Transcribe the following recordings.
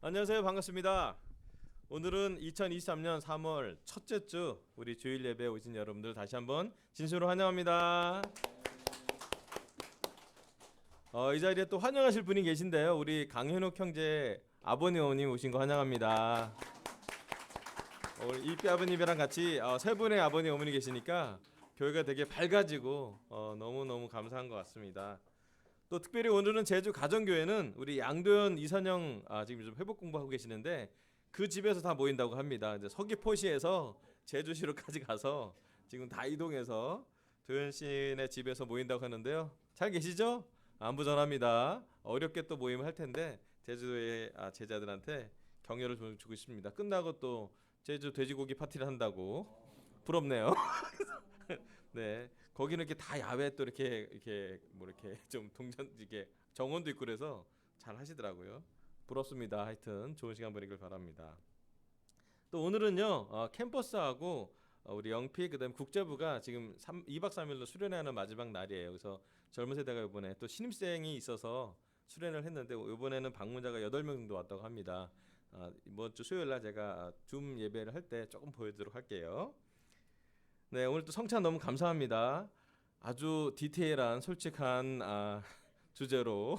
안녕하세요. 반갑습니다. 오늘은 2023년 3월 첫째 주 우리 주일 예배에 오신 여러분들 다시 한번 진심으로 환영합니다. 이 자리에 또 환영하실 분이 계신데요. 우리 강현욱 형제 아버님 어머님 오신 거 환영합니다. 우리 이삐 아버님이랑 같이 세 분의 아버님 어머니 계시니까 교회가 되게 밝아지고 너무너무 감사한 것 같습니다. 또 특별히 오늘은 제주 가정교회는 우리 양도현 이선영 지금 좀 회복 공부하고 계시는데 그 집에서 다 모인다고 합니다. 이제 서귀포시에서 제주시로까지 가서 지금 다 이동해서 도현 씨네 집에서 모인다고 하는데요. 잘 계시죠? 안부 전합니다. 어렵게 또 모임을 할 텐데 제주도의 제자들한테 격려를 좀 주고 싶습니다. 끝나고 또 제주 돼지고기 파티를 한다고 부럽네요. 네, 거기는 이렇게 다 야외 또 이렇게 뭐 이렇게 좀 동전 이게 정원도 있고 그래서 잘 하시더라고요. 부럽습니다. 하여튼 좋은 시간 보내길 바랍니다. 또 오늘은요 캠퍼스하고 우리 영피 그다음 국제부가 지금 2박 3일로 수련회하는 마지막 날이에요. 그래서 젊은 세대가 이번에 또 신입생이 있어서 수련을 했는데 이번에는 방문자가 8명 정도 왔다고 합니다. 이번 주 수요일 날 제가 줌 예배를 할 때 조금 보여드리도록 할게요. 네, 오늘 또 성찬 너무 감사합니다. 아주 디테일한 솔직한 주제로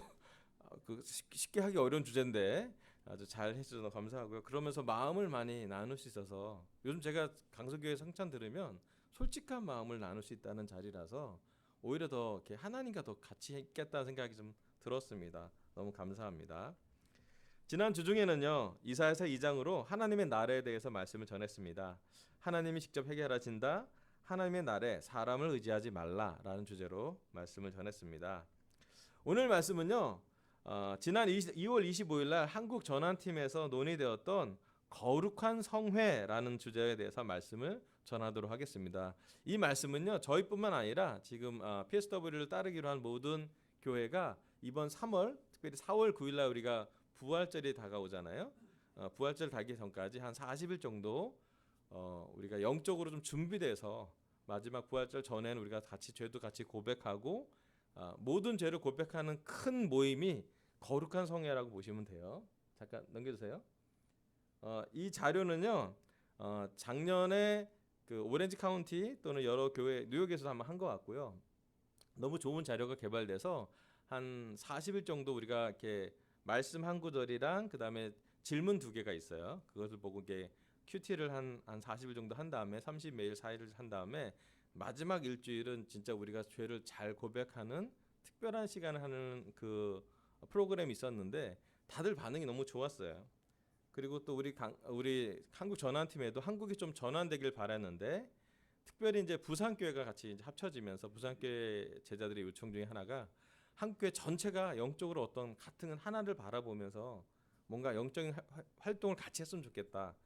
쉽게 하기 어려운 주제인데 아주 잘 해주셔서 감사하고요. 그러면서 마음을 많이 나눌 수 있어서 요즘 제가 강서교회 성찬 들으면 솔직한 마음을 나눌 수 있다는 자리라서 오히려 더 이렇게 하나님과 더 같이 있겠다는 생각이 좀 들었습니다. 너무 감사합니다. 지난 주 중에는요 이사야서 2장으로 하나님의 나라에 대해서 말씀을 전했습니다. 하나님이 직접 해결하신다. 하나님의 날에 사람을 의지하지 말라라는 주제로 말씀을 전했습니다. 오늘 말씀은요 지난 2월 25일 날 한국 전환팀에서 논의되었던 거룩한 성회라는 주제에 대해서 말씀을 전하도록 하겠습니다. 이 말씀은요 저희뿐만 아니라 지금 PSW를 따르기로 한 모든 교회가 이번 3월 특별히 4월 9일 날 우리가 부활절이 다가오잖아요. 부활절 달기 전까지 한 40일 정도 우리가 영적으로 좀 준비돼서 마지막 부활절 전에는 우리가 같이 죄도 같이 고백하고 모든 죄를 고백하는 큰 모임이 거룩한 성회라고 보시면 돼요. 잠깐 넘겨주세요. 이 자료는요 작년에 그 오렌지 카운티 또는 여러 교회 뉴욕에서도 한번 한 것 같고요. 너무 좋은 자료가 개발돼서 한 40일 정도 우리가 이렇게 말씀 한 구절이랑 그다음에 질문 2개가 있어요. 그것을 보고 이게 큐티를 한 40일 정도 한 다음에 30 매일 4일을 한 다음에 마지막 일주일은 진짜 우리가 죄를 잘 고백하는 특별한 시간을 하는 그 프로그램이 있었는데 다들 반응이 너무 좋았어요. 그리고 또 우리 한국 전환팀에도 한국이 좀 전환되길 바랐는데 특별히 이제 부산교회가 같이 이제 합쳐지면서 부산교회 제자들의 요청 중에 하나가 한국교회 전체가 영적으로 어떤 같은 하나를 바라보면서 뭔가 영적인 활동을 같이 했으면 좋겠다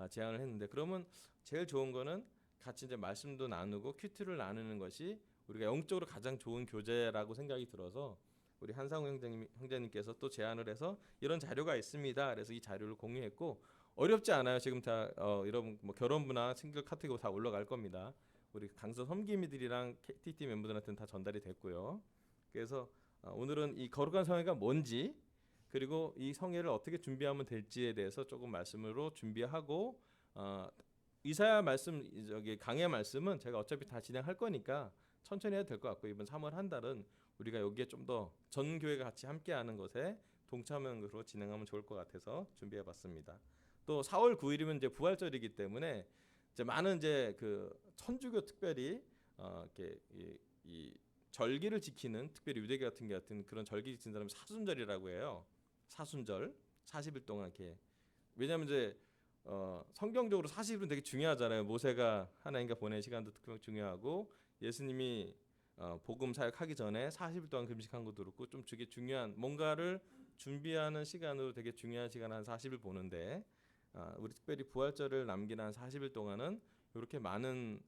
제안을 했는데 그러면 제일 좋은 거는 같이 이제 말씀도 나누고 큐티를 나누는 것이 우리가 영적으로 가장 좋은 교제라고 생각이 들어서 우리 한상우 형제님께서 또 제안을 해서 이런 자료가 있습니다. 그래서 이 자료를 공유했고 어렵지 않아요. 지금 다 여러분 뭐 결혼부나 싱글 카테고리 다 올라갈 겁니다. 우리 강서 섬기미들이랑 KTT 멤버들한테는 다 전달이 됐고요. 그래서 오늘은 이 거룩한 성회가 뭔지 그리고 이 성회를 어떻게 준비하면 될지에 대해서 조금 말씀으로 준비하고 이사야 말씀 저기 강해 말씀은 제가 어차피 다 진행할 거니까 천천히 해도 될 것 같고 이번 3월 한 달은 우리가 여기에 좀 더 전 교회가 같이 함께하는 것에 동참형으로 진행하면 좋을 것 같아서 준비해봤습니다. 또 4월 9일이면 이제 부활절이기 때문에 이제 많은 이제 그 천주교 특별히 이렇게 이 절기를 지키는 특별히 유대교 같은 그런 절기 지키는 사람이 사순절이라고 해요. 사순절 40일 동안 이렇게 왜냐하면 이제 성경적으로 40일은 되게 중요하잖아요. 모세가 하나님과 보낸 시간도 특별히 중요하고 예수님이 복음 사역하기 전에 40일 동안 금식한 것도 그렇고 좀 되게 중요한 뭔가를 준비하는 시간으로 되게 중요한 시간 한 40일 보는데 우리 특별히 부활절을 남긴 한 40일 동안은 이렇게 많은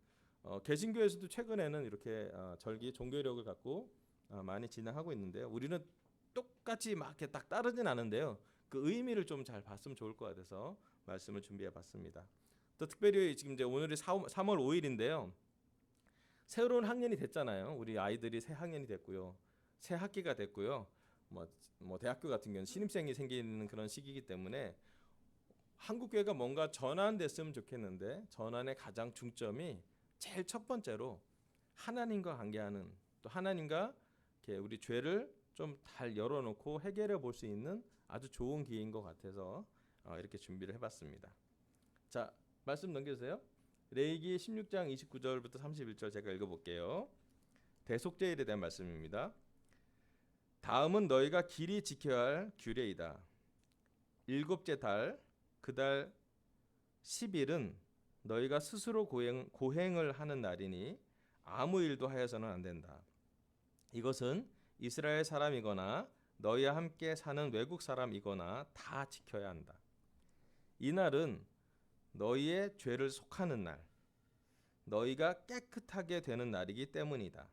개신교에서도 최근에는 이렇게 절기 종교력을 갖고 많이 진행하고 있는데요. 우리는 똑같이 막 이렇게 딱 따르진 않은데요. 그 의미를 좀 잘 봤으면 좋을 것 같아서 말씀을 준비해봤습니다. 또 특별히 지금 이제 오늘이 3월 5일인데요. 새로운 학년이 됐잖아요. 우리 아이들이 새 학년이 됐고요. 새 학기가 됐고요. 뭐, 뭐 대학교 같은 경우는 신입생이 생기는 그런 시기이기 때문에 한국 교회가 뭔가 전환됐으면 좋겠는데 전환의 가장 중점이 제일 첫 번째로 하나님과 관계하는, 또 하나님과 이렇게 우리 죄를 좀 잘 열어놓고 해결해 볼 수 있는 아주 좋은 기회인 것 같아서 이렇게 준비를 해봤습니다. 자, 말씀 넘겨주세요. 레위기 16장 29절부터 31절 제가 읽어볼게요. 대속죄일에 대한 말씀입니다. 다음은 너희가 길이 지켜야 할 규례이다. 일곱째 달 그 달 10일은 너희가 스스로 고행을 하는 날이니 아무 일도 하여서는 안 된다. 이것은 이스라엘 사람이거나 너희와 함께 사는 외국 사람이거나 다 지켜야 한다. 이 날은 너희의 죄를 속하는 날, 너희가 깨끗하게 되는 날이기 때문이다.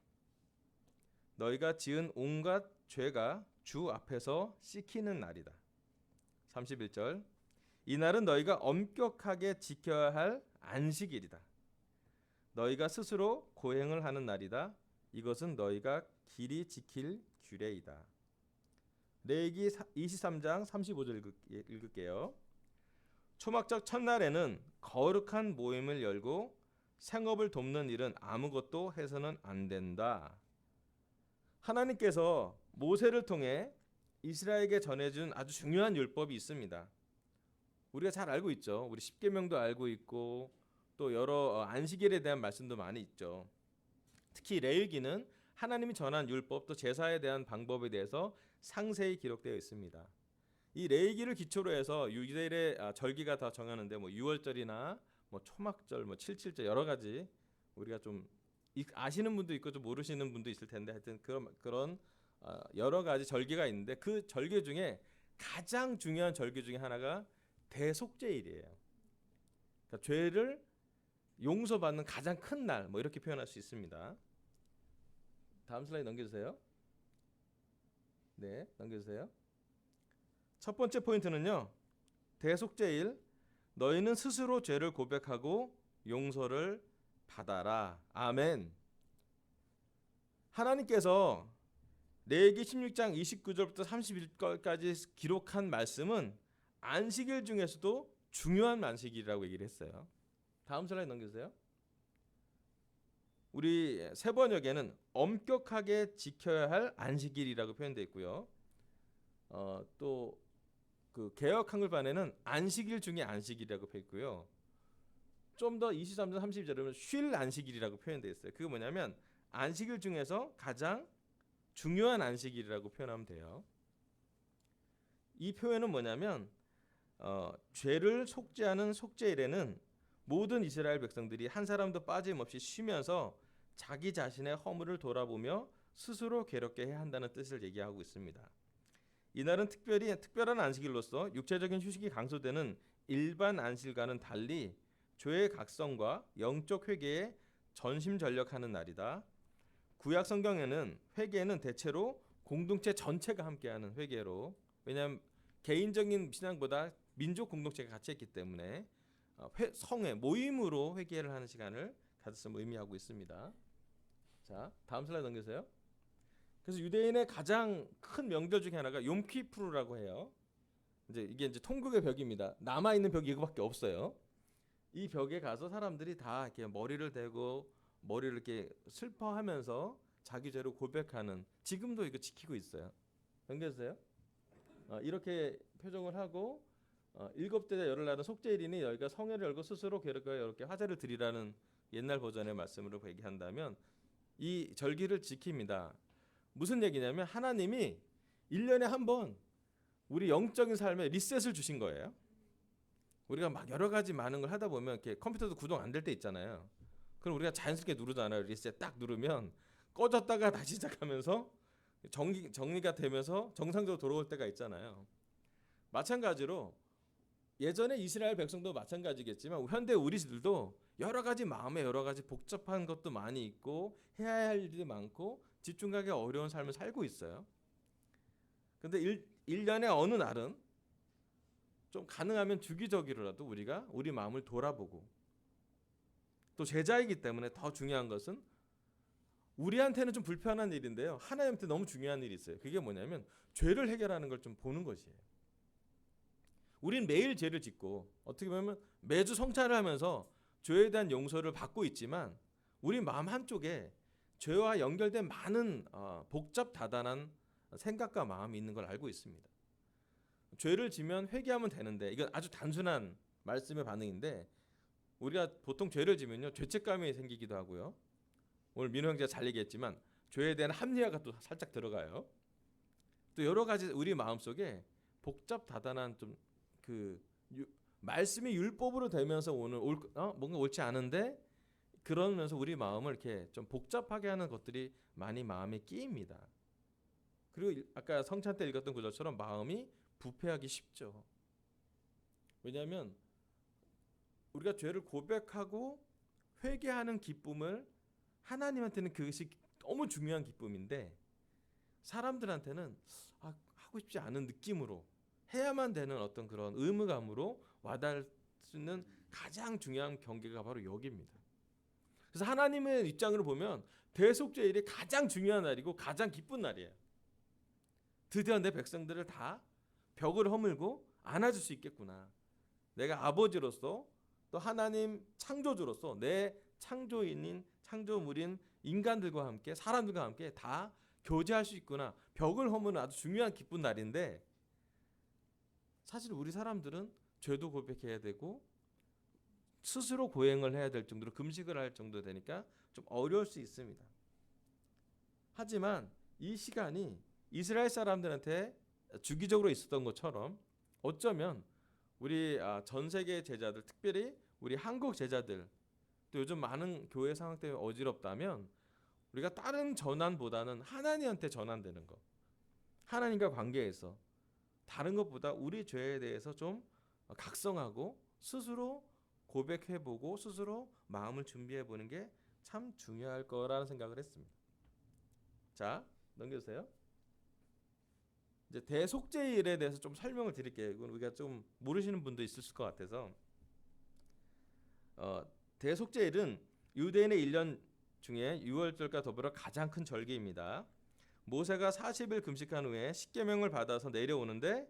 너희가 지은 온갖 죄가 주 앞에서 씻기는 날이다. 31절 이 날은 너희가 엄격하게 지켜야 할 안식일이다. 너희가 스스로 고행을 하는 날이다. 이것은 너희가 길이 지킬 규례이다. 레위기 23장 35절 읽을게요. 초막절 첫날에는 거룩한 모임을 열고 생업을 돕는 일은 아무것도 해서는 안 된다. 하나님께서 모세를 통해 이스라엘에게 전해준 아주 중요한 율법이 있습니다. 우리가 잘 알고 있죠. 우리 십계명도 알고 있고 또 여러 안식일에 대한 말씀도 많이 있죠. 특히 레위기는 하나님이 전한 율법 또 제사에 대한 방법에 대해서 상세히 기록되어 있습니다. 이 레위기를 기초로 해서 유대인의 절기가 다 정하는데 뭐 유월절이나 뭐 초막절, 뭐 칠칠절 여러 가지 우리가 좀 아시는 분도 있고 좀 모르시는 분도 있을 텐데 하여튼 그런 여러 가지 절기가 있는데 그 절기 중에 가장 중요한 절기 중에 하나가 대속죄일이에요. 그러니까 죄를 용서받는 가장 큰 날, 뭐 이렇게 표현할 수 있습니다. 다음 슬라이드 넘겨주세요. 네, 넘겨주세요. 첫 번째 포인트는요. 대속죄일, 너희는 스스로 죄를 고백하고 용서를 받아라. 아멘. 하나님께서 레위기 16장 29절부터 31절까지 기록한 말씀은 안식일 중에서도 중요한 안식일이라고 얘기를 했어요. 다음 슬라이드 넘겨주세요. 우리 세 번역에는 엄격하게 지켜야 할 안식일이라고 표현되어 있고요. 또 그 개역 한글판에는 안식일 중에 안식일이라고 표현되어 있고요. 좀 더 23절 32절은 쉴 안식일이라고 표현되어 있어요. 그게 뭐냐면 안식일 중에서 가장 중요한 안식일이라고 표현하면 돼요. 이 표현은 뭐냐면 죄를 속죄하는 속죄일에는 모든 이스라엘 백성들이 한 사람도 빠짐없이 쉬면서 자기 자신의 허물을 돌아보며 스스로 괴롭게 해야 한다는 뜻을 얘기하고 있습니다. 이날은 특별한 안식일로서 육체적인 휴식이 강조되는 일반 안식일과는 달리 죄의 각성과 영적 회개에 전심전력하는 날이다. 구약 성경에는 회개는 대체로 공동체 전체가 함께하는 회개로, 왜냐하면 개인적인 신앙보다 민족 공동체가 같이 했기 때문에 성회 모임으로 회개를 하는 시간을 가졌음을 의미하고 있습니다. 자, 다음 슬라이드 넘겨주세요. 그래서 유대인의 가장 큰 명절 중에 하나가 욤키푸르라고 해요. 이게 통곡의 벽입니다. 남아 있는 벽이 이거밖에 없어요. 이 벽에 가서 사람들이 다 이렇게 머리를 대고 머리를 이렇게 슬퍼하면서 자기 죄를 고백하는, 지금도 이거 지키고 있어요. 넘겨주세요. 이렇게 표정을 하고 일곱째 열흘날은 속죄일이니 너희가 성회를 열고 스스로 괴롭게 이렇게 화제를 드리라는 옛날 버전의 말씀으로 얘기한다면 이 절기를 지킵니다. 무슨 얘기냐면 하나님이 1년에 한 번 우리 영적인 삶에 리셋을 주신 거예요. 우리가 막 여러 가지 많은 걸 하다 보면 이렇게 컴퓨터도 구동 안 될 때 있잖아요. 그럼 우리가 자연스럽게 누르잖아요. 리셋 딱 누르면 꺼졌다가 다시 시작하면서 정리가 되면서 정상적으로 돌아올 때가 있잖아요. 마찬가지로 예전에 이스라엘 백성도 마찬가지겠지만 현대 우리들도 여러 가지 마음에 여러 가지 복잡한 것도 많이 있고 해야 할 일이 많고 집중하기 어려운 삶을 살고 있어요. 근데 1년의 어느 날은 좀 가능하면 주기적으로라도 우리가 우리 마음을 돌아보고, 또 제자이기 때문에 더 중요한 것은 우리한테는 좀 불편한 일인데요. 하나님한테 너무 중요한 일이 있어요. 그게 뭐냐면 죄를 해결하는 걸 좀 보는 것이에요. 우린 매일 죄를 짓고 어떻게 보면 매주 성찬을 하면서 죄에 대한 용서를 받고 있지만 우리 마음 한쪽에 죄와 연결된 많은 복잡 다단한 생각과 마음이 있는 걸 알고 있습니다. 죄를 지면 회개하면 되는데 이건 아주 단순한 말씀의 반응인데 우리가 보통 죄를 지면요 죄책감이 생기기도 하고요. 오늘 민호 형제가 잘 얘기했지만 죄에 대한 합리화가 또 살짝 들어가요. 또 여러 가지 우리 마음속에 복잡 다단한 좀 그 말씀이 율법으로 되면서 오늘 뭔가 옳지 않은데 그러면서 우리 마음을 이렇게 좀 복잡하게 하는 것들이 많이 마음에 끼입니다. 그리고 아까 성찬 때 읽었던 구절처럼 마음이 부패하기 쉽죠. 왜냐하면 우리가 죄를 고백하고 회개하는 기쁨을 하나님한테는 그것이 너무 중요한 기쁨인데 사람들한테는 하고 싶지 않은 느낌으로 해야만 되는 어떤 그런 의무감으로 와닿을 수 있는 가장 중요한 경계가 바로 여기입니다. 그래서 하나님의 입장으로 보면 대속죄일이 가장 중요한 날이고 가장 기쁜 날이에요. 드디어 내 백성들을 다 벽을 허물고 안아줄 수 있겠구나. 내가 아버지로서 또 하나님 창조주로서 내 창조인인 창조물인 인간들과 함께 사람들과 함께 다 교제할 수 있구나. 벽을 허무는 아주 중요한 기쁜 날인데 사실 우리 사람들은 죄도 고백해야 되고 스스로 고행을 해야 될 정도로 금식을 할 정도 되니까 좀 어려울 수 있습니다. 하지만 이 시간이 이스라엘 사람들한테 주기적으로 있었던 것처럼 어쩌면 우리 전 세계 제자들 특별히 우리 한국 제자들 또 요즘 많은 교회 상황 때문에 어지럽다면 우리가 다른 전환보다는 하나님한테 전환되는 것 하나님과 관계에서 다른 것보다 우리 죄에 대해서 좀 각성하고 스스로 고백해보고 스스로 마음을 준비해보는 게 참 중요할 거라는 생각을 했습니다. 자, 넘겨주세요. 이제 대속죄일에 대해서 좀 설명을 드릴게요. 이건 우리가 좀 모르시는 분도 있을 것 같아서 대속죄일은 유대인의 1년 중에 유월절과 더불어 가장 큰 절기입니다. 모세가 40일 금식한 후에 십계명을 받아서 내려오는데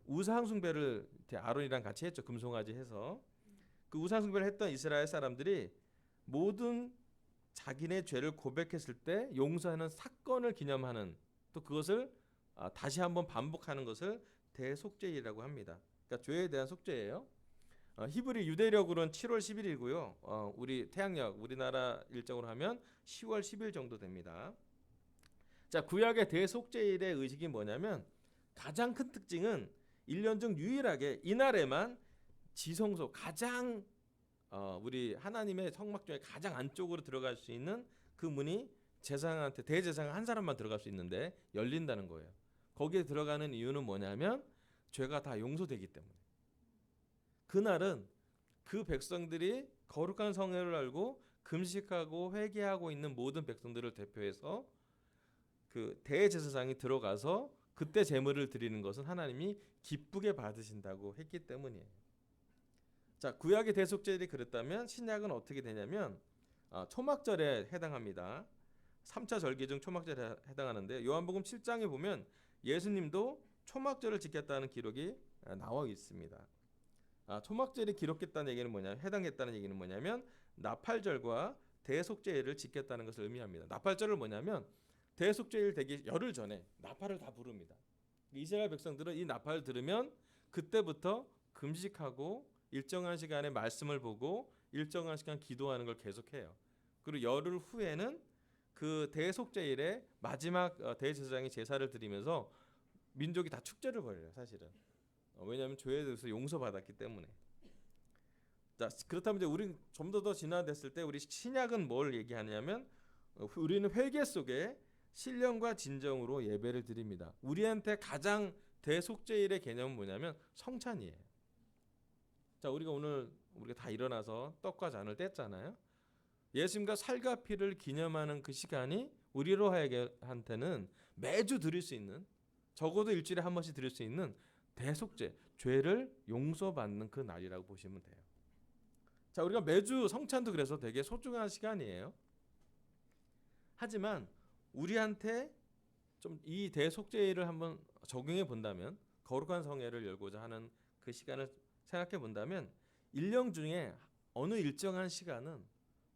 우상 숭배를 아론이랑 같이 했죠. 금송아지 해서 그 우상 숭배를 했던 이스라엘 사람들이 모든 자기네 죄를 고백했을 때 용서하는 사건을 기념하는 또 그것을 다시 한번 반복하는 것을 대속죄일이라고 합니다. 그러니까 죄에 대한 속죄예요. 히브리 유대력으로는 7월 10일이고요. 우리 태양력 우리나라 일정으로 하면 10월 10일 정도 됩니다. 자, 구약의 대속죄일의 의식이 뭐냐면 가장 큰 특징은 1년 중 유일하게 이날에만 지성소 가장 우리 하나님의 성막 중에 가장 안쪽으로 들어갈 수 있는 그 문이 제사장한테 대제사장 한 사람만 들어갈 수 있는데 열린다는 거예요. 거기에 들어가는 이유는 뭐냐면 죄가 다 용서되기 때문에. 그날은 그 백성들이 거룩한 성회를 알고 금식하고 회개하고 있는 모든 백성들을 대표해서 그 대제사장이 들어가서 그때 제물을 드리는 것은 하나님이 기쁘게 받으신다고 했기 때문이에요. 자, 구약의 대속죄일이 그랬다면 신약은 어떻게 되냐면 초막절에 해당합니다. 3차 절기 중 초막절에 해당하는데 요한복음 7장에 보면 예수님도 초막절을 지켰다는 기록이 나와 있습니다. 초막절이 기록했다는 얘기는 뭐냐면 해당했다는 얘기는 뭐냐면 나팔절과 대속죄일을 지켰다는 것을 의미합니다. 나팔절은 뭐냐면 대속죄일 되기 열흘 전에 나팔을 다 부릅니다. 이스라엘 백성들은 이 나팔을 들으면 그때부터 금식하고 일정한 시간에 말씀을 보고 일정한 시간 기도하는 걸 계속해요. 그리고 열흘 후에는 그 대속죄일에 마지막 대제사장이 제사를 드리면서 민족이 다 축제를 벌여요. 사실은 왜냐하면 죄에 대해서 용서받았기 때문에. 자, 그렇다면 이제 우리 좀 더 진화됐을 때 우리 신약은 뭘 얘기하냐면 우리는 회개 속에 신령과 진정으로 예배를 드립니다. 우리한테 가장 대속죄일의 개념은 뭐냐면 성찬이에요. 자, 우리가 다 일어나서 떡과 잔을 뗐잖아요. 예수님과 살과 피를 기념하는 그 시간이 우리로 하여금한테는 매주 드릴 수 있는 적어도 일주일에 한 번씩 드릴 수 있는 대속죄, 죄를 용서받는 그 날이라고 보시면 돼요. 자, 우리가 매주 성찬도 그래서 되게 소중한 시간이에요. 하지만 우리한테 좀 이 대속죄를 한번 적용해 본다면, 거룩한 성회를 열고자 하는 그 시간을 생각해 본다면 1년 중에 어느 일정한 시간은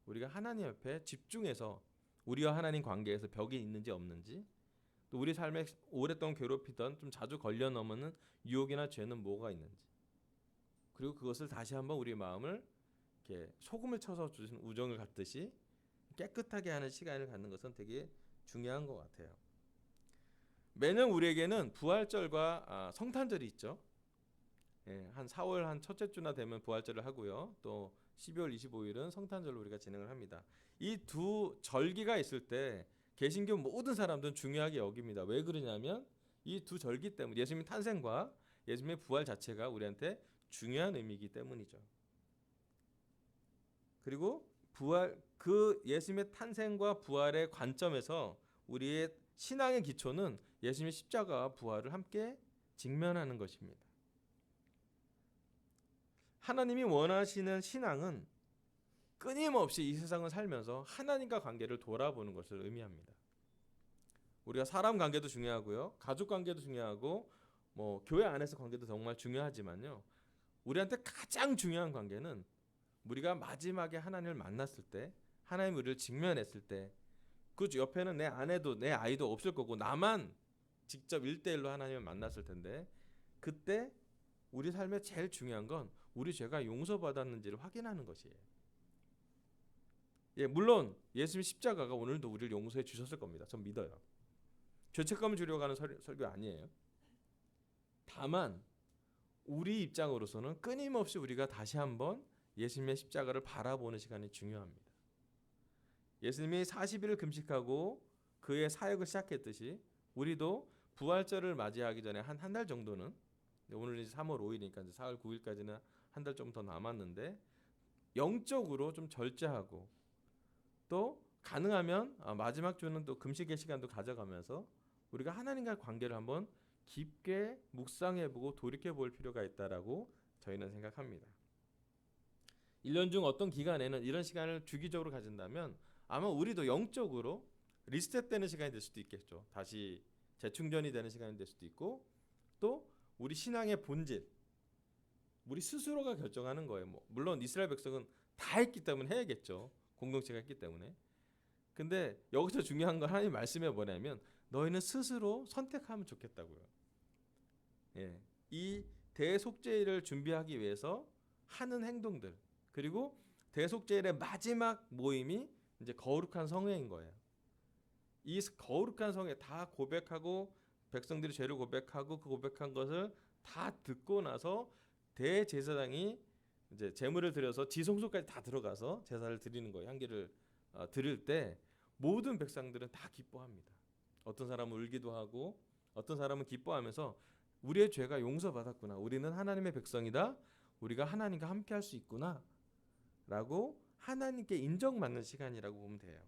우리가 하나님 앞에 집중해서 우리와 하나님 관계에서 벽이 있는지 없는지, 또 우리 삶에 오랫동안 괴롭히던 좀 자주 걸려 넘어는 유혹이나 죄는 뭐가 있는지, 그리고 그것을 다시 한번 우리 마음을 이렇게 소금을 쳐서 주신 우정을 갖듯이 깨끗하게 하는 시간을 갖는 것은 되게 중요한 것 같아요. 매년 우리에게는 부활절과 성탄절이 있죠. 예, 한 4월 한 첫째 주나 되면 부활절을 하고요. 또 12월 25일은 성탄절로 우리가 진행을 합니다. 이 두 절기가 있을 때 개신교 모든 사람들은 중요하게 여깁니다. 왜 그러냐면 이 두 절기 때문에 예수님의 탄생과 예수님의 부활 자체가 우리한테 중요한 의미이기 때문이죠. 그리고 그 예수님의 탄생과 부활의 관점에서 우리의 신앙의 기초는 예수님의 십자가와 부활을 함께 직면하는 것입니다. 하나님이 원하시는 신앙은 끊임없이 이 세상을 살면서 하나님과 관계를 돌아보는 것을 의미합니다. 우리가 사람 관계도 중요하고요, 가족 관계도 중요하고, 교회 안에서 관계도 정말 중요하지만요, 우리한테 가장 중요한 관계는 우리가 마지막에 하나님을 만났을 때, 하나님 우리를 직면했을 때, 그 옆에는 내 아내도 내 아이도 없을 거고 나만 직접 1대1로 하나님을 만났을 텐데, 그때 우리 삶에 제일 중요한 건 우리 죄가 용서받았는지를 확인하는 것이에요. 예, 물론 예수님 십자가가 오늘도 우리를 용서해 주셨을 겁니다. 전 믿어요. 죄책감을 주려고 하는 설교 아니에요. 다만 우리 입장으로서는 끊임없이 우리가 다시 한번 예수님의 십자가를 바라보는 시간이 중요합니다. 예수님이 40일을 금식하고 그의 사역을 시작했듯이 우리도 부활절을 맞이하기 전에 한 달 정도는, 오늘 이제 3월 5일이니까 이제 4월 9일까지는 한 달 좀 더 남았는데, 영적으로 좀 절제하고, 또 가능하면 마지막 주는 또 금식의 시간도 가져가면서 우리가 하나님과의 관계를 한번 깊게 묵상해보고 돌이켜볼 필요가 있다라고 저희는 생각합니다. 1년 중 어떤 기간에는 이런 시간을 주기적으로 가진다면 아마 우리도 영적으로 리셋되는 시간이 될 수도 있겠죠. 다시 재충전이 되는 시간이 될 수도 있고, 또 우리 신앙의 본질, 우리 스스로가 결정하는 거예요. 물론 이스라엘 백성은 다 했기 때문에 해야겠죠. 공동체가 했기 때문에. 근데 여기서 중요한 건 하나님 말씀에 뭐냐면 너희는 스스로 선택하면 좋겠다고요. 예, 이 대속죄일을 준비하기 위해서 하는 행동들, 그리고 대속죄일의 마지막 모임이 이제 거룩한 성회인 거예요. 이 거룩한 성회 다 고백하고, 백성들이 죄를 고백하고 그 고백한 것을 다 듣고 나서 대제사장이 이제 제물을 드려서 지성소까지 다 들어가서 제사를 드리는 거예요. 향기를 드릴 때 모든 백성들은 다 기뻐합니다. 어떤 사람은 울기도 하고, 어떤 사람은 기뻐하면서 우리의 죄가 용서받았구나, 우리는 하나님의 백성이다, 우리가 하나님과 함께 할 수 있구나 라고 하나님께 인정받는 시간이라고 보면 돼요.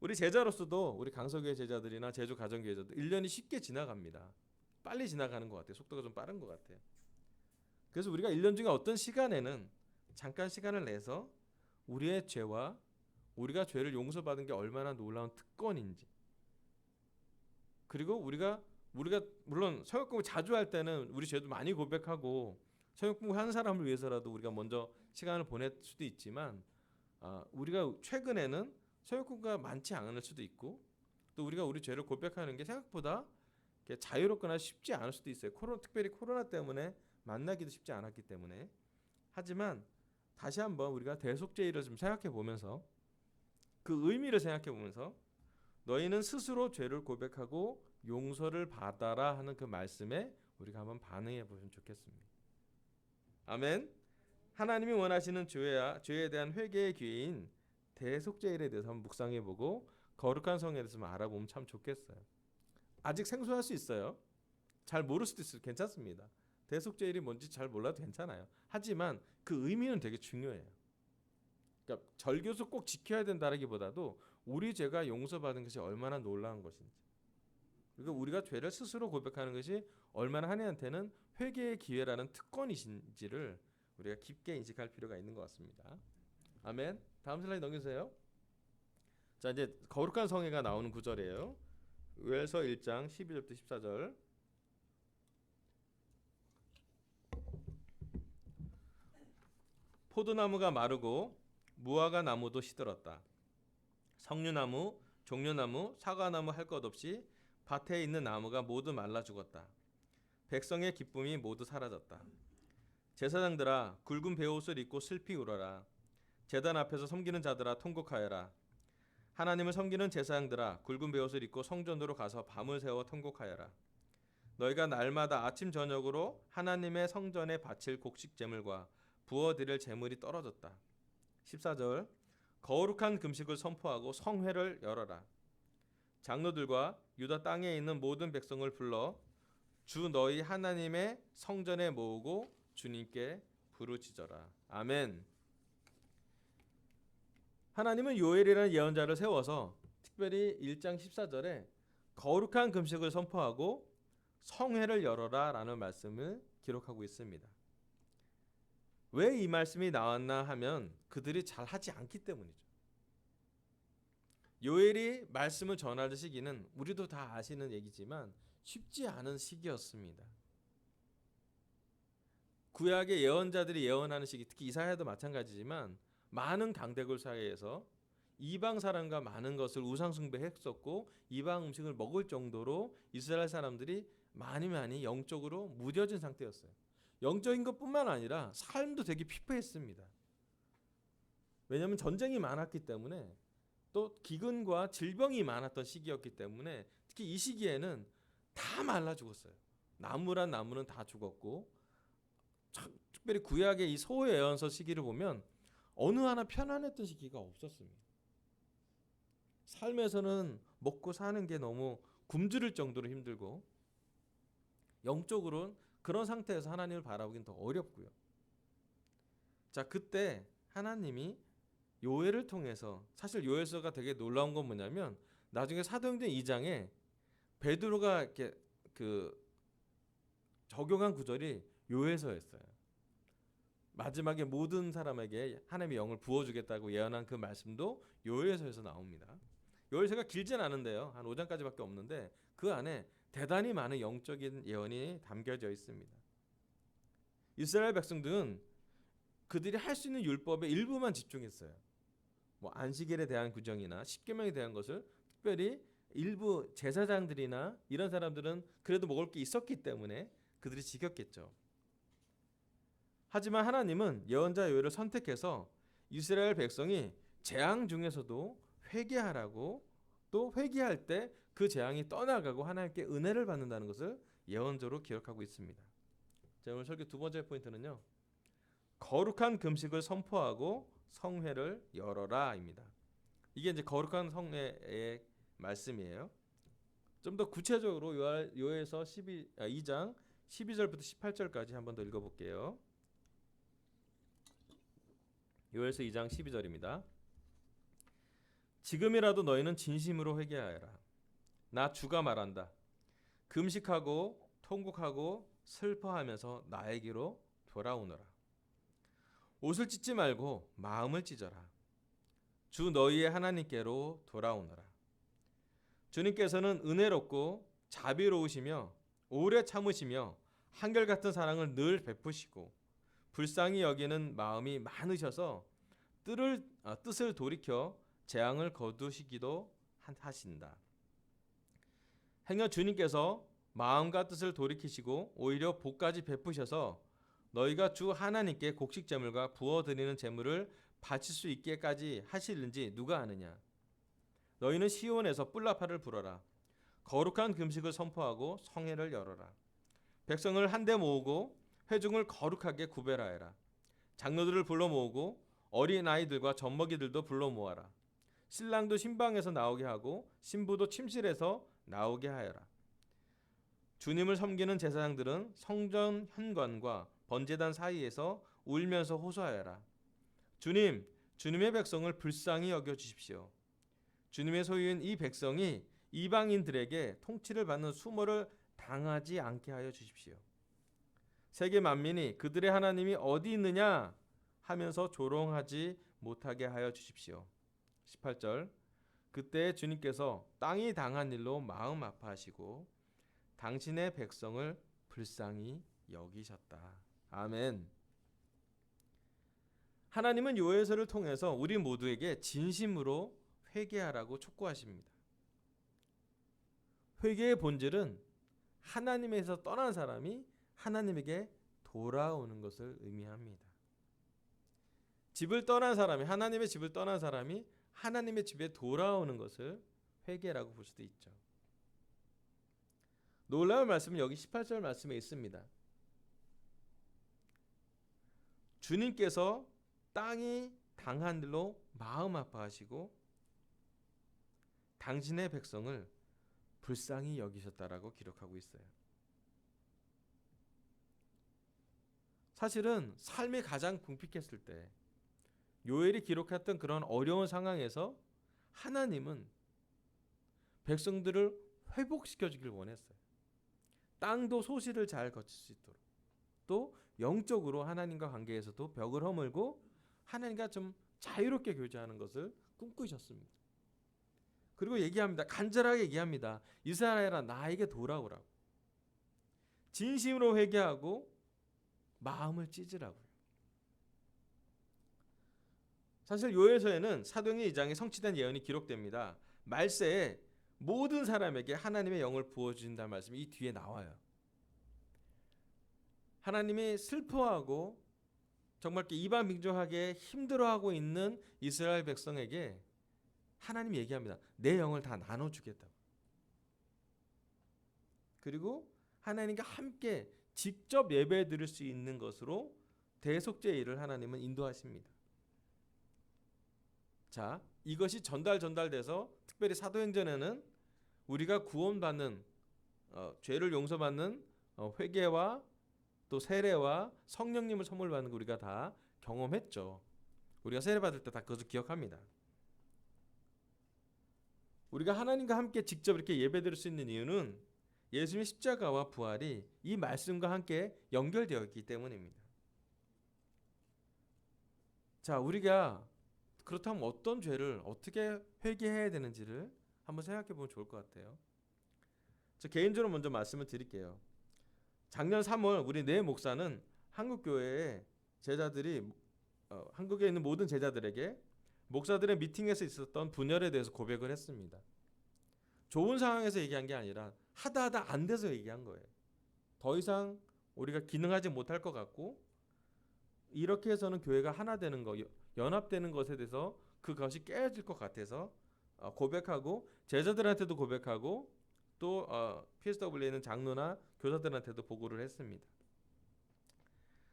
우리 제자로서도 우리 강서교회 제자들이나 제주 가정교회 제자들 1년이 쉽게 지나갑니다. 빨리 지나가는 것 같아요. 속도가 좀 빠른 것 같아요. 그래서 우리가 1년 중에 어떤 시간에는 잠깐 시간을 내서 우리의 죄와 우리가 죄를 용서받은 게 얼마나 놀라운 특권인지, 그리고 우리가 물론 성역 공부 자주 할 때는 우리 죄도 많이 고백하고 성역 공부 하는 사람을 위해서라도 우리가 먼저 시간을 보낼 수도 있지만, 우리가 최근에는 성역 공부가 많지 않을 수도 있고, 또 우리가 우리 죄를 고백하는 게 생각보다 자유롭거나 쉽지 않을 수도 있어요. 특별히 코로나 때문에 만나기도 쉽지 않았기 때문에. 하지만 다시 한번 우리가 대속죄일을 좀 생각해 보면서, 그 의미를 생각해 보면서 너희는 스스로 죄를 고백하고 용서를 받아라 하는 그 말씀에 우리가 한번 반응해 보시면 좋겠습니다. 아멘. 하나님이 원하시는 죄에 대한 회개의 기회인 대속죄일에 대해서 한번 묵상해 보고 거룩한 성에 대해서 알아보면 참 좋겠어요. 아직 생소할 수 있어요. 잘 모를 수도 있어요. 괜찮습니다. 대속죄일이 뭔지 잘 몰라도 괜찮아요. 하지만 그 의미는 되게 중요해요. 그러니까 절교수 꼭 지켜야 된다라기보다도 우리 죄가 용서받은 것이 얼마나 놀라운 것인지, 그리고 우리가 죄를 스스로 고백하는 것이 얼마나 하나님한테는 회개의 기회라는 특권이신지를 우리가 깊게 인식할 필요가 있는 것 같습니다. 아멘. 다음 슬라이드 넘겨주세요. 자, 이제 거룩한 성회가 나오는 구절이에요. 요엘서 1장 12절부터 14절. 포도나무가 마르고 무화과 나무도 시들었다. 석류나무, 종려나무, 사과나무 할 것 없이 밭에 있는 나무가 모두 말라 죽었다. 백성의 기쁨이 모두 사라졌다. 제사장들아, 굵은 베옷을 입고 슬피 울어라. 제단 앞에서 섬기는 자들아, 통곡하여라. 하나님을 섬기는 제사장들아, 굵은 베옷을 입고 성전으로 가서 밤을 새워 통곡하여라. 너희가 날마다 아침 저녁으로 하나님의 성전에 바칠 곡식 제물과 부어드릴 제물이 떨어졌다. 14절. 거룩한 금식을 선포하고 성회를 열어라. 장로들과 유다 땅에 있는 모든 백성을 불러 주 너희 하나님의 성전에 모으고 주님께 부르짖어라. 아멘. 하나님은 요엘이라는 예언자를 세워서 특별히 1장 14절에 거룩한 금식을 선포하고 성회를 열어라 라는 말씀을 기록하고 있습니다. 왜 이 말씀이 나왔나 하면 그들이 잘하지 않기 때문이죠. 요엘이 말씀을 전하는 시기는 우리도 다 아시는 얘기지만 쉽지 않은 시기였습니다. 구약의 예언자들이 예언하는 시기, 특히 이사야도 마찬가지지만 많은 강대국 사이에서 이방 사람과 많은 것을 우상 숭배했었고 이방 음식을 먹을 정도로 이스라엘 사람들이 많이 영적으로 무뎌진 상태였어요. 영적인 것뿐만 아니라 삶도 되게 피폐했습니다. 왜냐하면 전쟁이 많았기 때문에 또 기근과 질병이 많았던 시기였기 때문에 특히 이 시기에는 다 말라 죽었어요. 나무란 나무는 다 죽었고 특별히 구약의 이 소호 예언서 시기를 보면 어느 하나 편안했던 시기가 없었습니다. 삶에서는 먹고 사는 게 너무 굶주릴 정도로 힘들고 영적으로는 그런 상태에서 하나님을 바라보기는 더 어렵고요. 자, 그때 하나님이 요엘을 통해서 사실 요엘서가 되게 놀라운 건 뭐냐면 나중에 사도행전 2장에 베드로가 이렇게 적용한 구절이 요엘서였어요. 마지막에 모든 사람에게 하나님의 영을 부어주겠다고 예언한 그 말씀도 요엘서에서 나옵니다. 요엘서가 길진 않은데요. 한 5장까지밖에 없는데 그 안에 대단히 많은 영적인 예언이 담겨져 있습니다. 이스라엘 백성들은 그들이 할 수 있는 율법의 일부만 집중했어요. 뭐 안식일에 대한 규정이나 십계명에 대한 것을 특별히 일부 제사장들이나 이런 사람들은 그래도 먹을 게 있었기 때문에 그들이 지켰겠죠. 하지만 하나님은 예언자 요엘을 선택해서 이스라엘 백성이 재앙 중에서도 회개하라고 또 회개할 때 그 재앙이 떠나가고 하나님께 은혜를 받는다는 것을 예언적으로 기록하고 있습니다. 자, 오늘 설교 두 번째 포인트는요. 거룩한 금식을 선포하고 성회를 열어라입니다. 이게 이제 거룩한 성회의 말씀이에요. 좀 더 구체적으로 요엘서 2장 12절부터 18절까지 한번 더 읽어볼게요. 요엘서 2장 12절입니다. 지금이라도 너희는 진심으로 회개하여라. 나 주가 말한다. 금식하고 통곡하고 슬퍼하면서 나에게로 돌아오너라. 옷을 찢지 말고 마음을 찢어라. 주 너희의 하나님께로 돌아오너라. 주님께서는 은혜롭고 자비로우시며 오래 참으시며 한결같은 사랑을 늘 베푸시고 불쌍히 여기는 마음이 많으셔서 뜻을 돌이켜 재앙을 거두시기도 하신다. 행여 주님께서 마음과 뜻을 돌이키시고 오히려 복까지 베푸셔서 너희가 주 하나님께 곡식 제물과 부어드리는 제물을 바칠 수 있게까지 하시는지 누가 아느냐. 너희는 시온에서 뿔나팔을 불어라. 거룩한 금식을 선포하고 성회를 열어라. 백성을 한데 모으고 회중을 거룩하게 구별하여라. 장로들을 불러 모으고 어린 아이들과 젖먹이들도 불러 모아라. 신랑도 신방에서 나오게 하고 신부도 침실에서 나오게 하여라. 주님을 섬기는 제사장들은 성전 현관과 번제단 사이에서 울면서 호소하여라. 주님, 주님의 백성을 불쌍히 여겨 주십시오. 주님의 소유인 이 백성이 이방인들에게 통치를 받는 수모를 당하지 않게 하여 주십시오. 세계 만민이 그들의 하나님이 어디 있느냐 하면서 조롱하지 못하게 하여 주십시오. 18절. 그때 주님께서 땅이 당한 일로 마음 아파하시고 당신의 백성을 불쌍히 여기셨다. 아멘. 하나님은 요에서를 통해서 우리 모두에게 진심으로 회개하라고 촉구하십니다. 회개의 본질은 하나님에서 떠난 사람이 하나님에게 돌아오는 것을 의미합니다. 집을 떠난 사람이, 하나님의 집을 떠난 사람이 하나님의 집에 돌아오는 것을 회개라고 볼 수도 있죠. 놀라운 말씀은 여기 18절 말씀에 있습니다. 주님께서 땅이 당한 일로 마음 아파하시고 당신의 백성을 불쌍히 여기셨다라고 기록하고 있어요. 사실은 삶이 가장 궁핍했을 때 요엘이 기록했던 그런 어려운 상황에서 하나님은 백성들을 회복시켜 주길 원했어요. 땅도 소실을 잘 거칠 수 있도록, 또 영적으로 하나님과 관계에서도 벽을 허물고 하나님과 좀 자유롭게 교제하는 것을 꿈꾸셨습니다. 그리고 얘기합니다. 간절하게 얘기합니다. 이스라엘아, 나에게 돌아오라고. 진심으로 회개하고 마음을 찢으라고요. 사실 요엘서에는 사도행전 2장에 성취된 예언이 기록됩니다. 말세에 모든 사람에게 하나님의 영을 부어주신다는 말씀이 이 뒤에 나와요. 하나님이 슬퍼하고 정말 이방빙조하게 힘들어하고 있는 이스라엘 백성에게 하나님이 얘기합니다. 내 영을 다 나눠주겠다고. 그리고 하나님과 함께 직접 예배 드릴 수 있는 것으로 대속죄의 일을 하나님은 인도하십니다. 자, 이것이 전달돼서 특별히 사도행전에는 우리가 구원받는 죄를 용서받는 회개와 또 세례와 성령님을 선물 받는 거 우리가 다 경험했죠. 우리가 세례 받을 때 다 그것을 기억합니다. 우리가 하나님과 함께 직접 이렇게 예배드릴 수 있는 이유는 예수님의 십자가와 부활이 이 말씀과 함께 연결되어 있기 때문입니다. 자, 우리가 그렇다면 어떤 죄를 어떻게 회개해야 되는지를 한번 생각해 보면 좋을 것 같아요. 저 개인적으로 먼저 말씀을 드릴게요. 작년 3월 우리 내 목사는 한국 교회의 제자들이 한국에 있는 모든 제자들에게 목사들의 미팅에서 있었던 분열에 대해서 고백을 했습니다. 좋은 상황에서 얘기한 게 아니라 하다 안 돼서 얘기한 거예요. 더 이상 우리가 기능하지 못할 것 같고 이렇게 해서는 교회가 하나 되는 거, 연합되는 것에 대해서 그것이 깨어질 것 같아서 고백하고 제자들한테도 고백하고 또 PSW에 있는 장로나 교사들한테도 보고를 했습니다.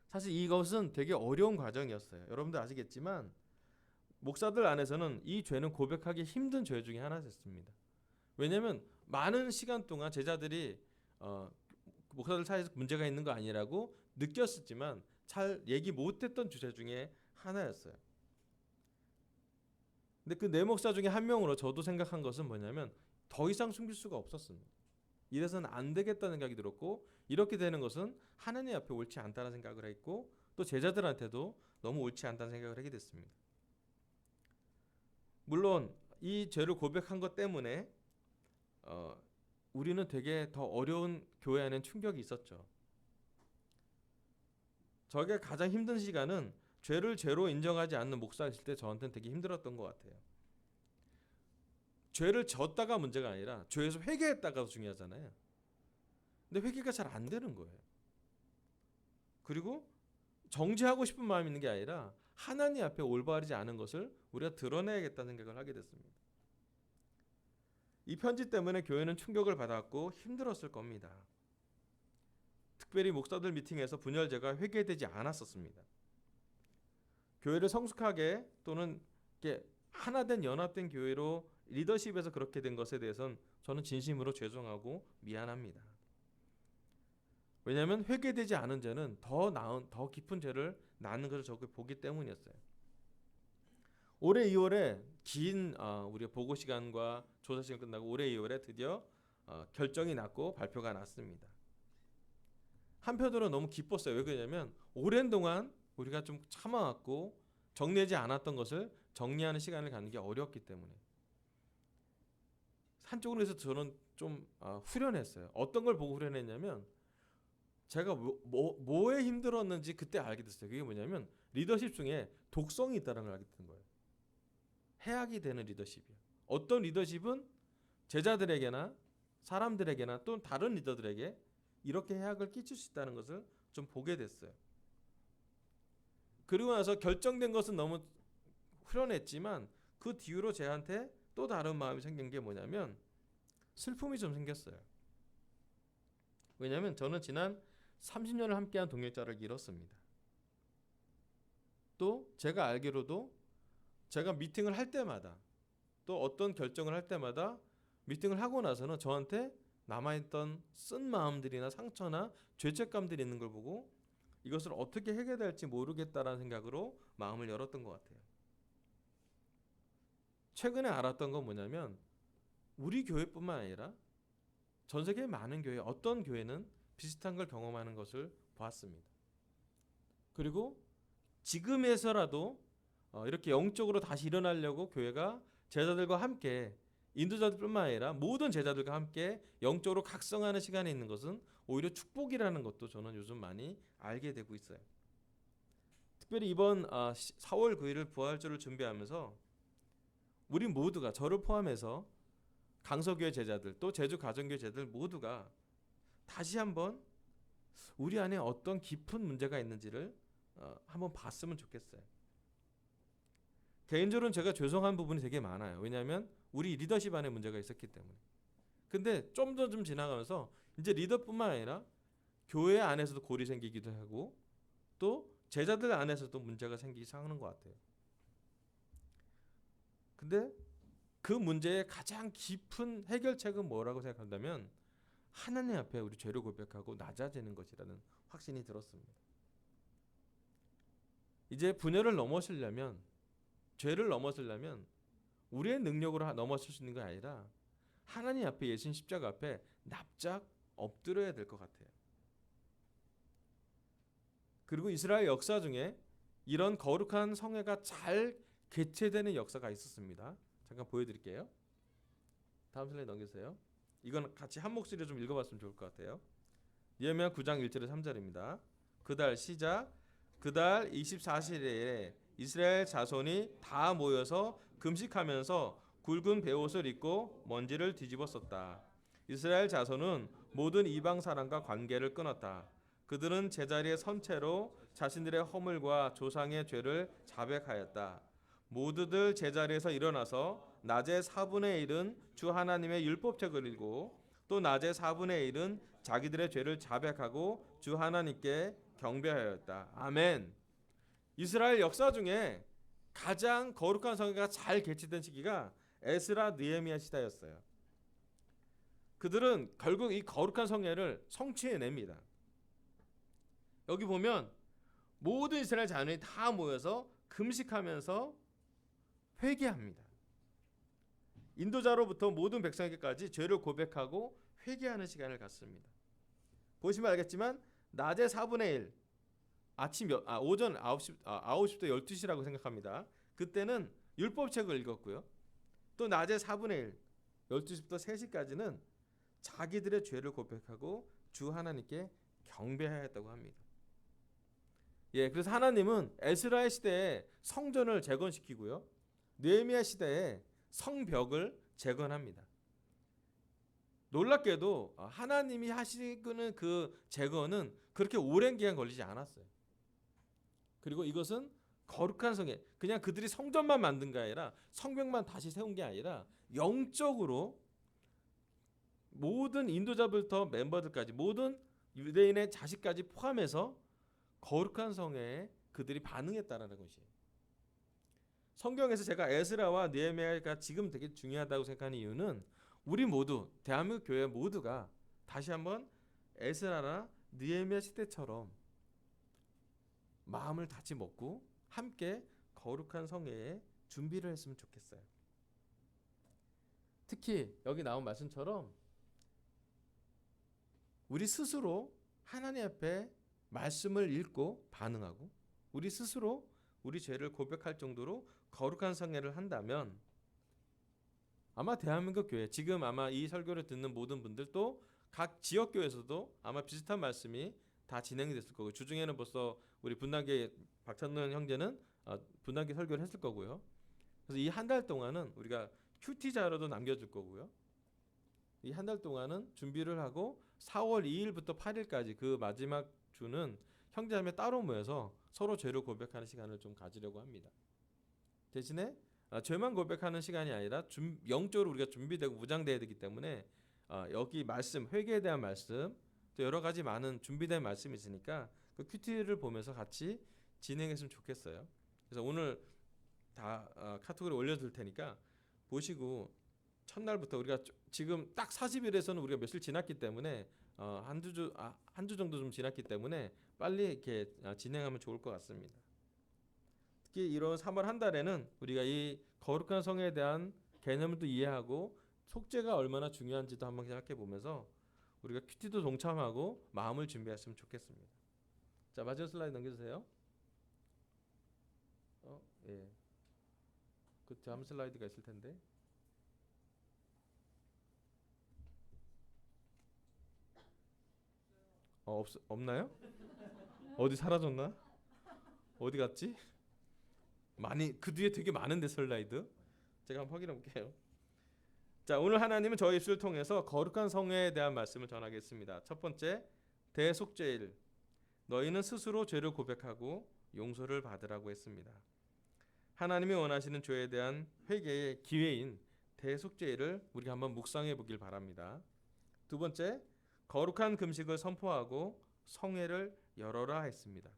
사실 이것은 되게 어려운 과정이었어요. 여러분들 아시겠지만 목사들 안에서는 이 죄는 고백하기 힘든 죄 중에 하나였습니다. 왜냐하면 많은 시간 동안 제자들이 목사들 사이에서 문제가 있는 거 아니라고 느꼈었지만 잘 얘기 못했던 주제 중에 하나였어요. 근데 그 네 목사 중에 한 명으로 저도 생각한 것은 뭐냐면 더 이상 숨길 수가 없었습니다. 이래서는 안 되겠다는 생각이 들었고 이렇게 되는 것은 하나님 앞에 옳지 않다는 생각을 했고 또 제자들한테도 너무 옳지 않다는 생각을 하게 됐습니다. 물론 이 죄를 고백한 것 때문에 우리는 되게 더 어려운 교회 안에 충격이 있었죠. 저에게 가장 힘든 시간은 죄를 죄로 인정하지 않는 목사였을 때 저한테는 되게 힘들었던 것 같아요. 죄를 졌다가 문제가 아니라 죄에서 회개했다가 중요하잖아요. 근데 회개가 잘 안 되는 거예요. 그리고 정죄하고 싶은 마음이 있는 게 아니라 하나님 앞에 올바르지 않은 것을 우리가 드러내야겠다는 생각을 하게 됐습니다. 이 편지 때문에 교회는 충격을 받았고 힘들었을 겁니다. 특별히 목사들 미팅에서 분열제가 회개되지 않았었습니다. 교회를 성숙하게 또는 이렇게 하나된 연합된 교회로 리더십에서 그렇게 된 것에 대해서는 저는 진심으로 죄송하고 미안합니다. 왜냐하면 회개되지 않은 죄는 더 깊은 죄를 낳는 것을 저렇게 보기 때문이었어요. 올해 2월에 긴 우리가 보고 시간과 조사 시간 끝나고 올해 2월에 드디어 결정이 났고 발표가 났습니다. 한편으로 너무 기뻤어요. 왜 그러냐면 오랜 동안 우리가 좀 참아왔고 정리하지 않았던 것을 정리하는 시간을 갖는 게 어렵기 때문에. 한쪽으로 해서 저는 좀 후련했어요. 어떤 걸 보고 후련했냐면 제가 뭐에 힘들었는지 그때 알게 됐어요. 그게 뭐냐면 리더십 중에 독성이 있다는 걸 알게 된 거예요. 해악이 되는 리더십이요. 어떤 리더십은 제자들에게나 사람들에게나 또 다른 리더들에게 이렇게 해악을 끼칠 수 있다는 것을 좀 보게 됐어요. 그리고 나서 결정된 것은 너무 후련했지만 그 뒤로 제한테 또 다른 마음이 생긴 게 뭐냐면 슬픔이 좀 생겼어요. 왜냐하면 저는 지난 30년을 함께한 동역자를 잃었습니다. 또 제가 알기로도 제가 미팅을 할 때마다 또 어떤 결정을 할 때마다 미팅을 하고 나서는 저한테 남아있던 쓴 마음들이나 상처나 죄책감들이 있는 걸 보고 이것을 어떻게 해결될지 모르겠다라는 생각으로 마음을 열었던 것 같아요. 최근에 알았던 건 뭐냐면 우리 교회뿐만 아니라 전 세계 많은 교회, 어떤 교회는 비슷한 걸 경험하는 것을 보았습니다. 그리고 지금에서라도 이렇게 영적으로 다시 일어나려고 교회가 제자들과 함께 인도자들뿐만 아니라 모든 제자들과 함께 영적으로 각성하는 시간에 있는 것은 오히려 축복이라는 것도 저는 요즘 많이 알게 되고 있어요. 특별히 이번 4월 9일을 부활절을 준비하면서 우리 모두가 저를 포함해서 강서교회 제자들 또 제주 가정교회 제자들 모두가 다시 한번 우리 안에 어떤 깊은 문제가 있는지를 한번 봤으면 좋겠어요. 개인적으로는 제가 죄송한 부분이 되게 많아요. 왜냐하면 우리 리더십 안에 문제가 있었기 때문에. 근데 좀 더 좀 지나가면서 이제 리더뿐만 아니라 교회 안에서도 골이 생기기도 하고 또 제자들 안에서도 문제가 생기기 시작하는 것 같아요. 근데 그 문제의 가장 깊은 해결책은 뭐라고 생각한다면 하나님 앞에 우리 죄를 고백하고 낮아지는 것이라는 확신이 들었습니다. 이제 분열을 넘어서려면 죄를 넘어서려면 우리의 능력으로 넘어설 수 있는 게 아니라 하나님 앞에 예수님 십자가 앞에 납작 엎드려야 될 것 같아요. 그리고 이스라엘 역사 중에 이런 거룩한 성회가 잘 개최되는 역사가 있었습니다. 잠깐 보여드릴게요. 다음 슬라이드 넘기세요. 이건 같이 한 목소리로 좀 읽어봤으면 좋을 것 같아요. 예레미야 9장 1절에 3절입니다. 그달 시작 그달 24일에 이스라엘 자손이 다 모여서 금식하면서 굵은 베옷을 입고 먼지를 뒤집어 썼다. 이스라엘 자손은 모든 이방 사람과 관계를 끊었다. 그들은 제자리에 선 채로 자신들의 허물과 조상의 죄를 자백하였다. 모두들 제자리에서 일어나서 낮의 4분의 1은 주 하나님의 율법책을 읽고 또 낮의 4분의 1은 자기들의 죄를 자백하고 주 하나님께 경배하였다. 아멘. 이스라엘 역사 중에 가장 거룩한 성회가 잘 개최된 시기가 에스라 느헤미야 시대였어요. 그들은 결국 이 거룩한 성회를 성취해냅니다. 여기 보면 모든 이스라엘 자손이 다 모여서 금식하면서 회개합니다. 인도자로부터 모든 백성에게까지 죄를 고백하고 회개하는 시간을 갖습니다. 보시면 알겠지만 낮의 4분의 1 오전 9시부터 12시라고 생각합니다. 그때는 율법책을 읽었고요. 또 낮의 4분의 1 12시부터 3시까지는 자기들의 죄를 고백하고 주 하나님께 경배하였다고 합니다. 그래서 하나님은 에스라의 시대에 성전을 재건시키고요. 느헤미야 시대에 성벽을 재건합니다. 놀랍게도 하나님이 하시는 그 재건은 그렇게 오랜 기간 걸리지 않았어요. 그리고 이것은 거룩한 성회, 그냥 그들이 성전만 만든 게 아니라 성벽만 다시 세운 게 아니라 영적으로 모든 인도자부터 멤버들까지 모든 유대인의 자식까지 포함해서 거룩한 성회에 그들이 반응했다라는 것이에요. 성경에서 제가 에스라와 느헤미야가 지금 되게 중요하다고 생각하는 이유는 우리 모두 대한민국 교회 모두가 다시 한번 에스라나 느헤미야 시대처럼 마음을 다시 먹고 함께 거룩한 성회에 준비를 했으면 좋겠어요. 특히 여기 나온 말씀처럼 우리 스스로 하나님 앞에 말씀을 읽고 반응하고 우리 스스로 우리 죄를 고백할 정도로 거룩한 성회를 한다면 아마 대한민국 교회 지금 아마 이 설교를 듣는 모든 분들도 각 지역 교회에서도 아마 비슷한 말씀이 다 진행이 됐을 거고 주중에는 벌써 우리 분당계 박찬론 형제는 분당계 설교를 했을 거고요. 그래서 이 한 달 동안은 우리가 큐티 자료도 남겨줄 거고요. 이 한 달 동안은 준비를 하고 4월 2일부터 8일까지 그 마지막 주는 형제자매 따로 모여서 서로 죄를 고백하는 시간을 좀 가지려고 합니다. 대신에 죄만 고백하는 시간이 아니라 영적으로 우리가 준비되고 무장돼야 되기 때문에 여기 말씀, 회개에 대한 말씀, 또 여러 가지 많은 준비된 말씀이 있으니까 그 큐티를 보면서 같이 진행했으면 좋겠어요. 그래서 오늘 다 카톡으로 올려둘 테니까 보시고 첫날부터 우리가 지금 딱 40일에서는 우리가 며칠 지났기 때문에 한 주 정도 좀 지났기 때문에 빨리 이렇게 진행하면 좋을 것 같습니다. 특히 이런 3월 한 달에는 우리가 이 거룩한 성에 대한 개념을 또 이해하고 속죄가 얼마나 중요한지도 한번 생각해 보면서 우리가 큐티도 동참하고 마음을 준비했으면 좋겠습니다. 자, 마지막 슬라이드 넘겨주세요. 예. 그 다음 슬라이드가 있을 텐데. 없나요? 어디 사라졌나? 어디 갔지? 많이 그 뒤에 되게 많은데 슬라이드. 제가 한번 확인해 볼게요. 자, 오늘 하나님은 저희 입술을 통해서 거룩한 성에 대한 말씀을 전하겠습니다. 첫 번째, 대속죄일. 너희는 스스로 죄를 고백하고 용서를 받으라고 했습니다. 하나님이 원하시는 죄에 대한 회개의 기회인 대속죄일을 우리가 한번 묵상해 보길 바랍니다. 두 번째, 거룩한 금식을 선포하고 성회를 열어라 했습니다.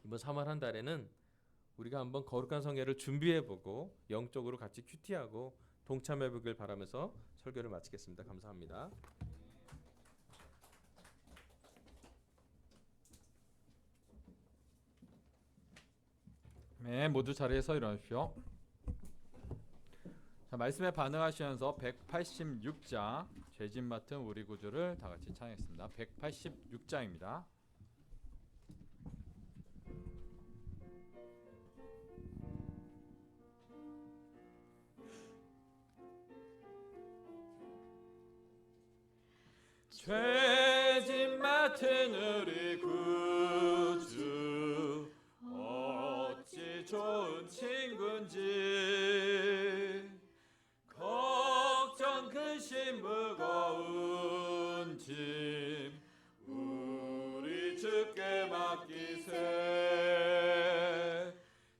이번 3월 한 달에는 우리가 한번 거룩한 성회를 준비해 보고 영적으로 같이 큐티하고 동참해 보길 바라면서 설교를 마치겠습니다. 감사합니다. 네, 모두 자리에서 일어나십시오. 자, 말씀에 반응하시면서 186장 죄짐 맡은 우리 구주를 다 같이 찬양했습니다. 186장입니다. 죄짐 맡은 우리 구주 어찌 좋은 친구인지 걱정 근심 무거운 짐 우리 주께 맡기세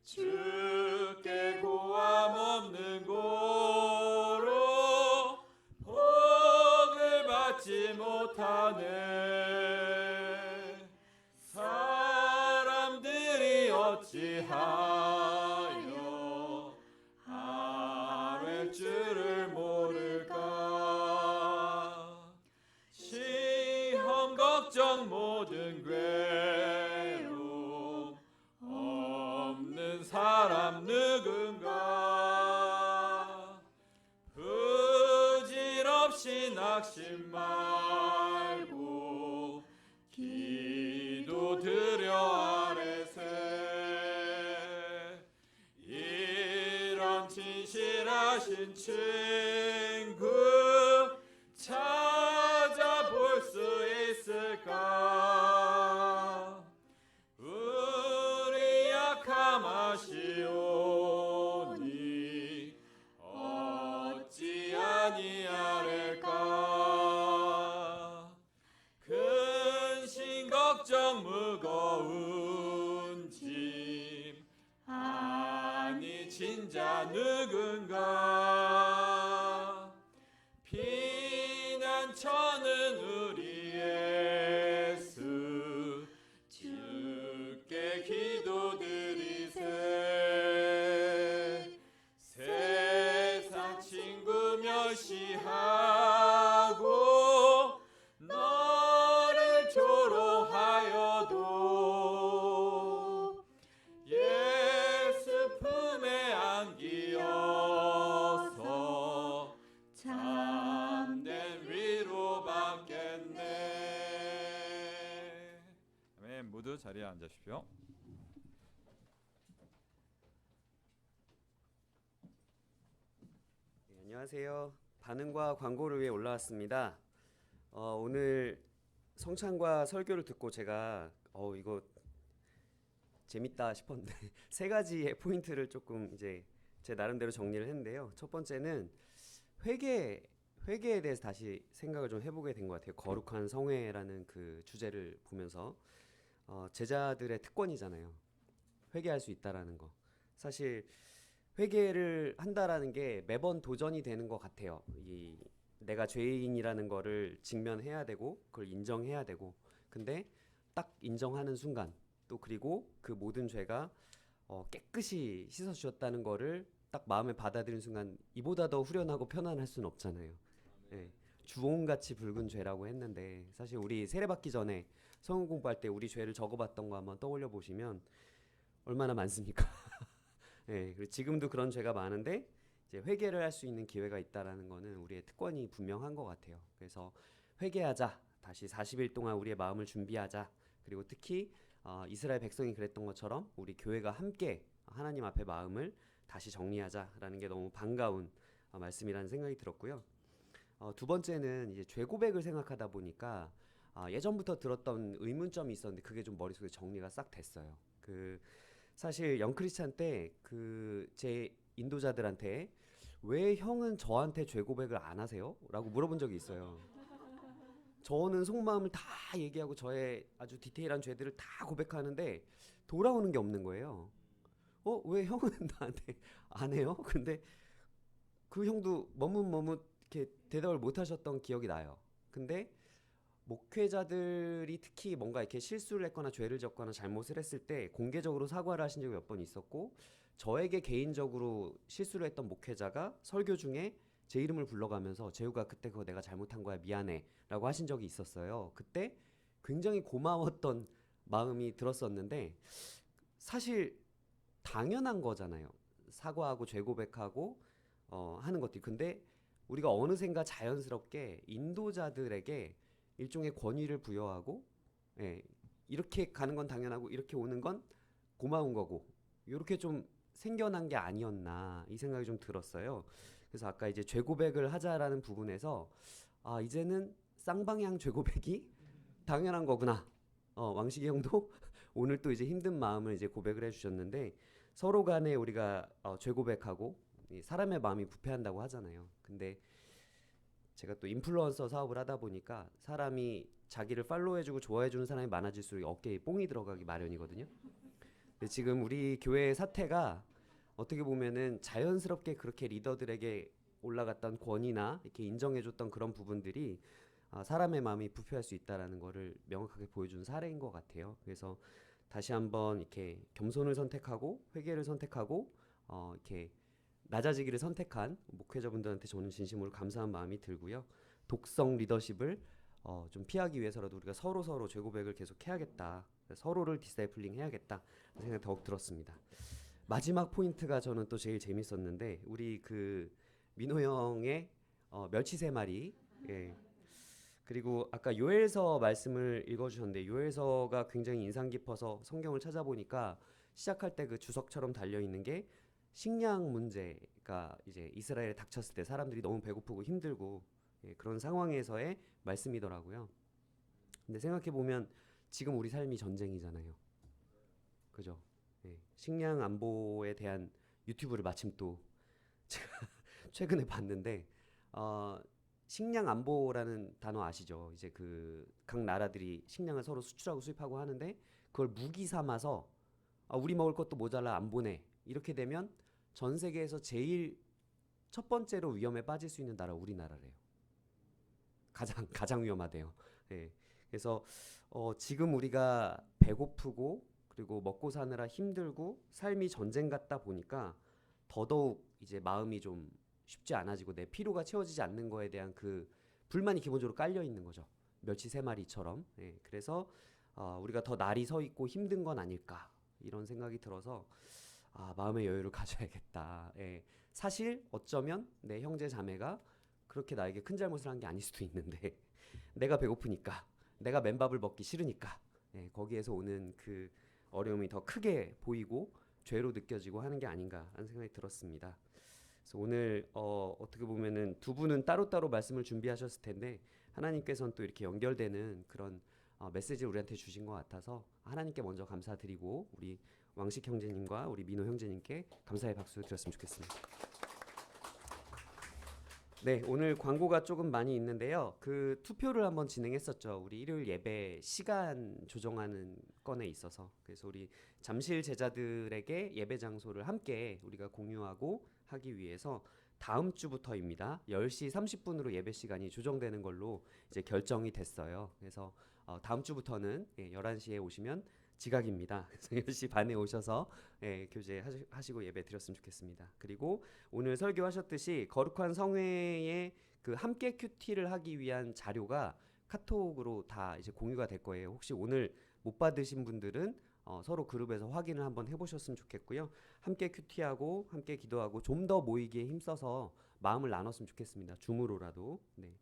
주께 고함 없는 고로 복을 받지 못하네 사람들이 어찌하여 아랠 줄을 모를까 시험 걱정 모든 괴로움 없는 사람 누군가 부질없이 낙심 말고 기도 드려 아뢰세 이런 진실하신 친구 찾아볼 수 있을까 우리 약함 아시오니 어찌 아니하랄까 근심 걱정 무거운 짐 아니 진짜 누군가 피난처는 우리 예수 주께 기도드리세 세상 친구 멸시하고 너를 조롱하여도 예수 품에 안기어서 참된 위로 받겠네. 아멘. 모두 자리에 앉으십시오. 안녕하세요. 반응과 광고를 위해 올라왔습니다. 오늘 성찬과 설교를 듣고 제가 이거 재밌다 싶었는데 세 가지의 포인트를 조금 이제 제 나름대로 정리를 했는데요. 첫 번째는 회개에 대해서 다시 생각을 좀 해보게 된 것 같아요. 거룩한 성회라는 그 주제를 보면서 제자들의 특권이잖아요. 회개할 수 있다라는 거. 사실 회개를 한다라는 게 매번 도전이 되는 것 같아요. 내가 죄인이라는 거를 직면해야 되고 그걸 인정해야 되고 근데 딱 인정하는 순간 또 그리고 그 모든 죄가 깨끗이 씻어주셨다는 거를 딱 마음에 받아들이는 순간 이보다 더 후련하고 편안할 수는 없잖아요. 예, 주홍같이 붉은 죄라고 했는데 사실 우리 세례받기 전에 성경 공부할 때 우리 죄를 적어봤던 거 한번 떠올려 보시면 얼마나 많습니까? 예, 그리고 지금도 그런 죄가 많은데 이제 회개를 할 수 있는 기회가 있다라는 거는 우리의 특권이 분명한 것 같아요. 그래서 회개하자. 다시 40일 동안 우리의 마음을 준비하자. 그리고 특히 이스라엘 백성이 그랬던 것처럼 우리 교회가 함께 하나님 앞에 마음을 다시 정리하자라는 게 너무 반가운 말씀이라는 생각이 들었고요. 두 번째는 이제 죄 고백을 생각하다 보니까 예전부터 들었던 의문점이 있었는데 그게 좀 머릿속에 정리가 싹 됐어요. 사실 영크리스찬 때 제 인도자들한테 왜 형은 저한테 죄 고백을 안 하세요? 라고 물어본 적이 있어요. 저는 속마음을 다 얘기하고 저의 아주 디테일한 죄들을 다 고백하는데 돌아오는 게 없는 거예요. 왜 형은 나한테 안 해요? 근데 그 형도 머뭇머뭇 이렇게 대답을 못 하셨던 기억이 나요. 근데 목회자들이 특히 뭔가 이렇게 실수를 했거나 죄를 졌거나 잘못을 했을 때 공개적으로 사과를 하신 적이 몇 번 있었고 저에게 개인적으로 실수를 했던 목회자가 설교 중에 제 이름을 불러가면서 재우가 그때 그거 내가 잘못한 거야 미안해 라고 하신 적이 있었어요. 그때 굉장히 고마웠던 마음이 들었었는데 사실 당연한 거잖아요. 사과하고 죄 고백하고 하는 것들이. 근데 우리가 어느샌가 자연스럽게 인도자들에게 일종의 권위를 부여하고 이렇게 가는 건 당연하고 이렇게 오는 건 고마운 거고 이렇게 좀 생겨난 게 아니었나 이 생각이 좀 들었어요. 그래서 아까 이제 죄 고백을 하자라는 부분에서 이제는 쌍방향 죄 고백이 당연한 거구나. 왕식이 형도 오늘 또 이제 힘든 마음을 이제 고백을 해주셨는데 서로 간에 우리가 죄 고백하고 사람의 마음이 부패한다고 하잖아요. 근데 제가 또 인플루언서 사업을 하다 보니까 사람이 자기를 팔로우해주고 좋아해주는 사람이 많아질수록 어깨에 뽕이 들어가기 마련이거든요. 근데 지금 우리 교회의 사태가 어떻게 보면은 자연스럽게 그렇게 리더들에게 올라갔던 권위나 이렇게 인정해줬던 그런 부분들이 사람의 마음이 부패할 수 있다라는 거를 명확하게 보여준 사례인 것 같아요. 그래서 다시 한번 이렇게 겸손을 선택하고 회개를 선택하고 이렇게 낮아지기를 선택한 목회자분들한테 저는 진심으로 감사한 마음이 들고요. 독성 리더십을 좀 피하기 위해서라도 우리가 서로 죄 고백을 계속 해야겠다. 서로를 디사이플링 해야겠다. 생각이 더욱 들었습니다. 마지막 포인트가 저는 또 제일 재밌었는데 우리 민호 형의 멸치 세 마리. 예. 그리고 아까 요엘서 말씀을 읽어주셨는데 요엘서가 굉장히 인상 깊어서 성경을 찾아보니까 시작할 때 그 주석처럼 달려 있는 게 식량 문제가 이제 이스라엘에 닥쳤을 때 사람들이 너무 배고프고 힘들고 그런 상황에서의 말씀이더라고요. 근데 생각해 보면 지금 우리 삶이 전쟁이잖아요. 그죠? 식량 안보에 대한 유튜브를 마침 또 제가 최근에 봤는데 식량 안보라는 단어 아시죠? 이제 각 나라들이 식량을 서로 수출하고 수입하고 하는데 그걸 무기 삼아서 우리 먹을 것도 모자라 안 보내. 이렇게 되면 전 세계에서 제일 첫 번째로 위험에 빠질 수 있는 나라 우리나라래요. 가장 위험하대요. 그래서 지금 우리가 배고프고 그리고 먹고 사느라 힘들고 삶이 전쟁 같다 보니까 더더욱 이제 마음이 좀 쉽지 않아지고 내 피로가 채워지지 않는 거에 대한 불만이 기본적으로 깔려 있는 거죠. 멸치 세 마리처럼. 그래서 우리가 더 날이 서 있고 힘든 건 아닐까 이런 생각이 들어서 마음의 여유를 가져야겠다. 사실 어쩌면 내 형제 자매가 그렇게 나에게 큰 잘못을 한 게 아닐 수도 있는데 내가 배고프니까 내가 맨밥을 먹기 싫으니까 거기에서 오는 어려움이 더 크게 보이고 죄로 느껴지고 하는 게 아닌가 하는 생각이 들었습니다. 그래서 오늘 어떻게 보면은 두 분은 따로따로 말씀을 준비하셨을 텐데 하나님께서는 또 이렇게 연결되는 그런 메시지를 우리한테 주신 것 같아서 하나님께 먼저 감사드리고 우리 왕식 형제님과 우리 민호 형제님께 감사의 박수 드렸으면 좋겠습니다. 네, 오늘 광고가 조금 많이 있는데요. 그 투표를 한번 진행했었죠. 우리 일요일 예배 시간 조정하는 건에 있어서. 그래서 우리 잠실 제자들에게 예배 장소를 함께 우리가 공유하고 하기 위해서 다음 주부터입니다. 10시 30분으로 예배 시간이 조정되는 걸로 이제 결정이 됐어요. 그래서 다음 주부터는 11시에 오시면 지각입니다. 그래서 10시 반에 오셔서 교제하시고 예배 드렸으면 좋겠습니다. 그리고 오늘 설교하셨듯이 거룩한 성회에 그 함께 큐티를 하기 위한 자료가 카톡으로 다 이제 공유가 될 거예요. 혹시 오늘 못 받으신 분들은 서로 그룹에서 확인을 한번 해보셨으면 좋겠고요. 함께 큐티하고 함께 기도하고 좀 더 모이기에 힘써서 마음을 나눴으면 좋겠습니다. 줌으로라도. 네.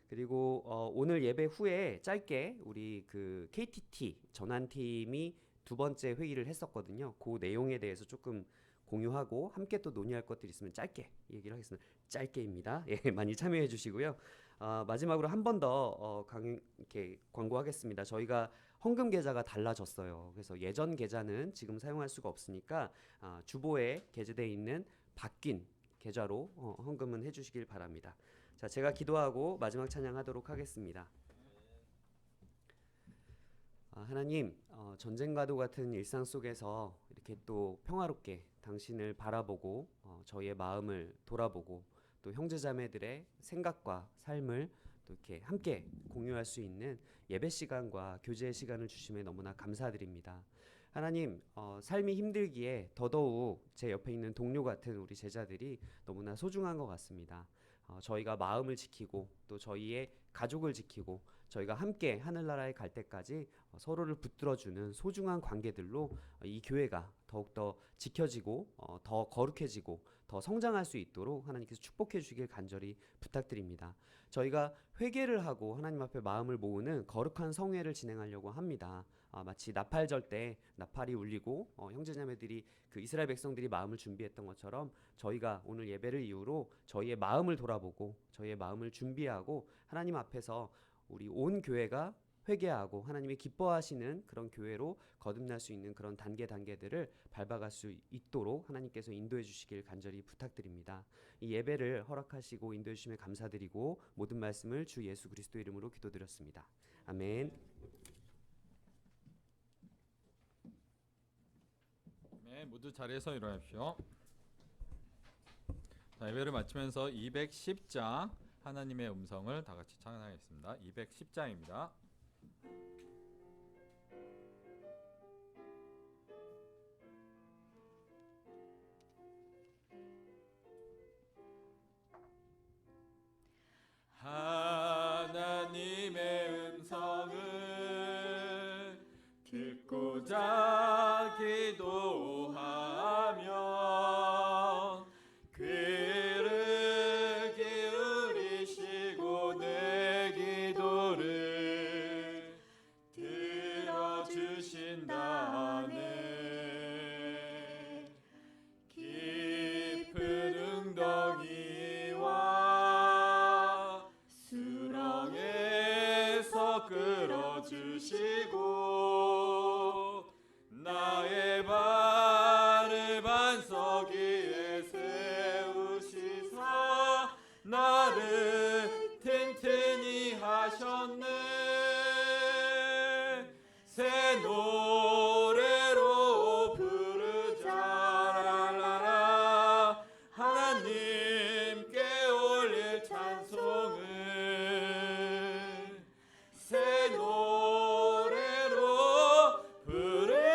그리고 오늘 예배 후에 짧게 우리 그 KTT 전환팀이 두 번째 회의를 했었거든요. 그 내용에 대해서 조금 공유하고 함께 또 논의할 것들이 있으면 짧게 얘기를 하겠습니다. 짧게입니다. 예, 많이 참여해 주시고요. 마지막으로 한 번 더 이렇게 광고하겠습니다. 저희가 헌금 계좌가 달라졌어요. 그래서 예전 계좌는 지금 사용할 수가 없으니까 주보에 게재되어 있는 바뀐 계좌로 헌금은 해주시길 바랍니다. 자, 제가 기도하고 마지막 찬양하도록 하겠습니다. 하나님, 전쟁과도 같은 일상 속에서 이렇게 또 평화롭게 당신을 바라보고 저희의 마음을 돌아보고 또 형제자매들의 생각과 삶을 또 이렇게 함께 공유할 수 있는 예배 시간과 교제의 시간을 주심에 너무나 감사드립니다. 하나님, 삶이 힘들기에 더더욱 제 옆에 있는 동료 같은 우리 제자들이 너무나 소중한 것 같습니다. 저희가 마음을 지키고 또 저희의 가족을 지키고 저희가 함께 하늘나라에 갈 때까지 서로를 붙들어주는 소중한 관계들로 이 교회가 더욱더 지켜지고 더 거룩해지고 더 성장할 수 있도록 하나님께서 축복해 주시길 간절히 부탁드립니다. 저희가 회개를 하고 하나님 앞에 마음을 모으는 거룩한 성회를 진행하려고 합니다. 마치 나팔절 때 나팔이 울리고 형제자매들이 그 이스라엘 백성들이 마음을 준비했던 것처럼 저희가 오늘 예배를 이후로 저희의 마음을 돌아보고 저희의 마음을 준비하고 하나님 앞에서 우리 온 교회가 회개하고 하나님이 기뻐하시는 그런 교회로 거듭날 수 있는 그런 단계들을 밟아갈 수 있도록 하나님께서 인도해 주시길 간절히 부탁드립니다. 이 예배를 허락하시고 인도해 주심에 감사드리고 모든 말씀을 주 예수 그리스도 이름으로 기도드렸습니다. 아멘. 네, 모두 자리에서 일어나십시오. 자, 예배를 마치면서 210장 하나님의 음성을 다 같이 찬양하겠습니다. 210장입니다. 하나님의 음성을 듣고자 기도하면 귀를 기울이시고 내 기도를 들어주신다네. 깊은 웅덩이와 수렁에서 끌어주시고 나의 발을 반석 위에 세우시사 나를 튼튼히 하셨네. 새 노래로 부르자 랄라라. 하나님께 올릴 찬송을 새 노래로 부르자.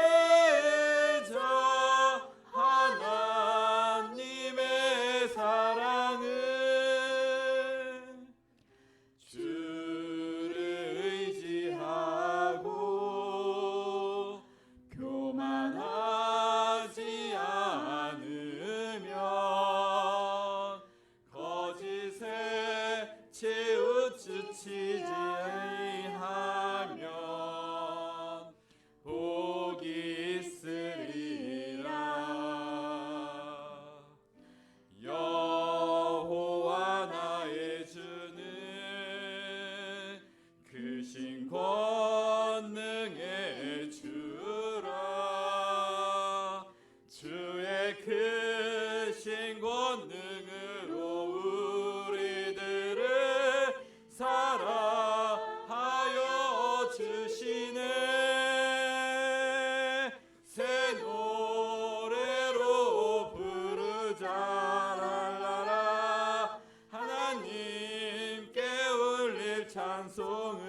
찬송을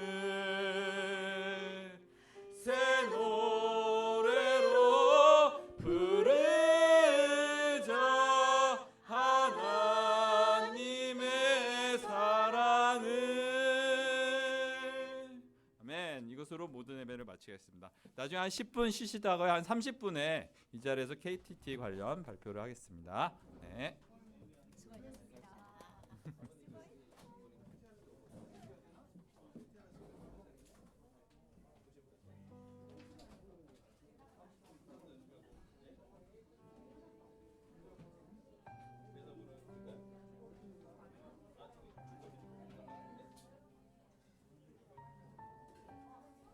새 노래로 부르자 하나님의 사랑을. 아멘. 이것으로 모든 예배를 마치겠습니다. 나중에 한 10분 쉬시다가 한 30분에 이 자리에서 KTT 관련 발표를 하겠습니다. 네.